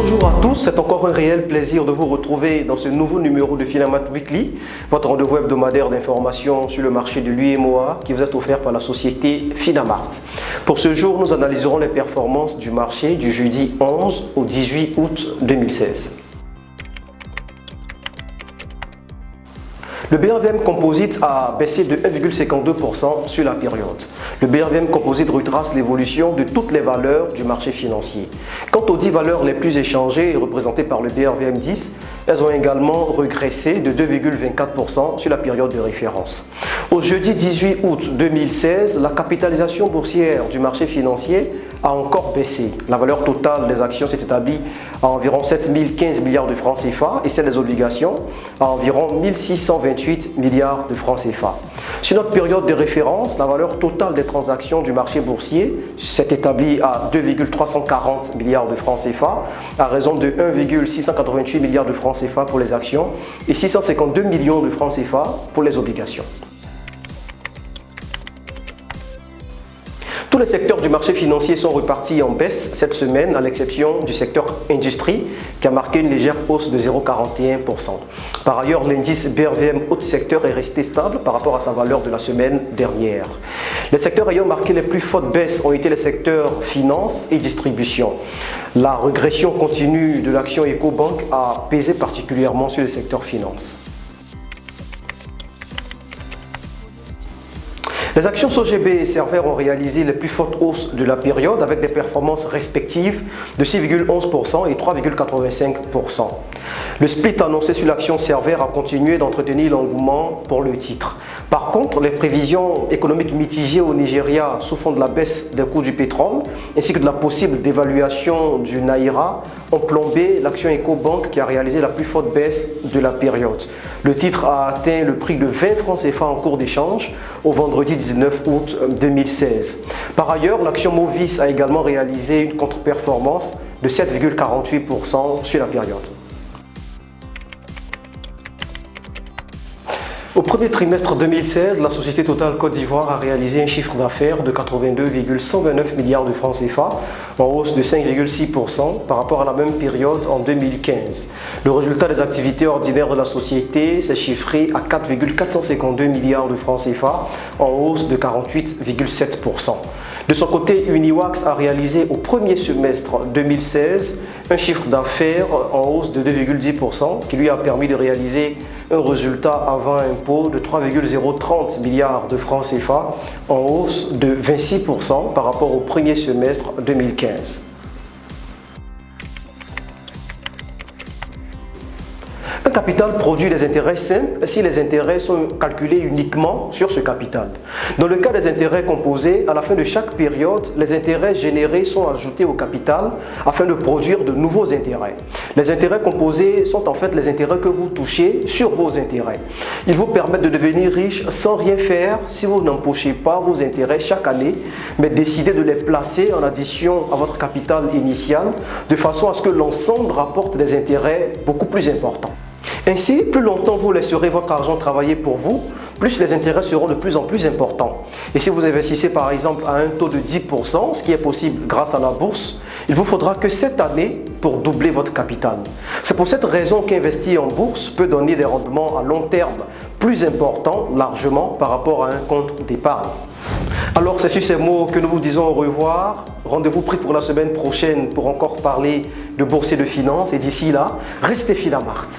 Bonjour à tous, c'est encore un réel plaisir de vous retrouver dans ce nouveau numéro de Finamat Weekly, votre rendez-vous hebdomadaire d'information sur le marché de l'UMOA qui vous est offert par la société Finamart. Pour ce jour, nous analyserons les performances du marché du jeudi 11 au 18 août 2016. Le BRVM Composite a baissé de 1,52% sur la période. Le BRVM Composite retrace l'évolution de toutes les valeurs du marché financier. Quant aux 10 valeurs les plus échangées et représentées par le BRVM 10, elles ont également régressé de 2,24% sur la période de référence. Au jeudi 18 août 2016, la capitalisation boursière du marché financier a encore baissé. La valeur totale des actions s'est établie à environ 7 015 milliards de francs CFA et celle des obligations à environ 1 628 milliards de francs CFA. Sur notre période de référence, la valeur totale des transactions du marché boursier s'est établie à 2,340 milliards de francs CFA à raison de 1,688 milliards de francs CFA pour les actions et 652 millions de francs CFA pour les obligations. Tous les secteurs du marché financier sont repartis en baisse cette semaine, à l'exception du secteur industrie qui a marqué une légère hausse de 0,41%. Par ailleurs, l'indice BRVM haut secteur est resté stable par rapport à sa valeur de la semaine dernière. Les secteurs ayant marqué les plus fortes baisses ont été les secteurs finance et distribution. La régression continue de l'action Ecobank a pesé particulièrement sur le secteur finance. Les actions SOGB et Server ont réalisé les plus fortes hausses de la période avec des performances respectives de 6,11% et 3,85%. Le split annoncé sur l'action Server a continué d'entretenir l'engouement pour le titre. Par contre, les prévisions économiques mitigées au Nigeria sous fond de la baisse des coûts du pétrole ainsi que de la possible dévaluation du Naira ont plombé l'action Ecobank qui a réalisé la plus forte baisse de la période. Le titre a atteint le prix de 20 francs CFA en cours d'échange au vendredi 19 août 2016. Par ailleurs, l'action Movis a également réalisé une contre-performance de 7,48% sur la période. Au premier trimestre 2016, la société Total Côte d'Ivoire a réalisé un chiffre d'affaires de 82,129 milliards de francs CFA, en hausse de 5,6% par rapport à la même période en 2015. Le résultat des activités ordinaires de la société s'est chiffré à 4,452 milliards de francs CFA, en hausse de 48,7%. De son côté, Uniwax a réalisé au premier semestre 2016 un chiffre d'affaires en hausse de 2,10% qui lui a permis de réaliser un résultat avant impôt de 3,030 milliards de francs CFA en hausse de 26% par rapport au premier semestre 2015. Un capital produit des intérêts simples si les intérêts sont calculés uniquement sur ce capital. Dans le cas des intérêts composés, à la fin de chaque période, les intérêts générés sont ajoutés au capital afin de produire de nouveaux intérêts. Les intérêts composés sont en fait les intérêts que vous touchez sur vos intérêts. Ils vous permettent de devenir riche sans rien faire si vous n'empochez pas vos intérêts chaque année, mais décidez de les placer en addition à votre capital initial de façon à ce que l'ensemble rapporte des intérêts beaucoup plus importants. Ainsi, plus longtemps vous laisserez votre argent travailler pour vous, plus les intérêts seront de plus en plus importants. Et si vous investissez par exemple à un taux de 10%, ce qui est possible grâce à la bourse, il vous faudra que cette année pour doubler votre capital. C'est pour cette raison qu'investir en bourse peut donner des rendements à long terme plus importants largement par rapport à un compte d'épargne. Alors c'est sur ces mots que nous vous disons au revoir. Rendez-vous pris pour la semaine prochaine pour encore parler de bourse et de finances. Et d'ici là, restez Finamart.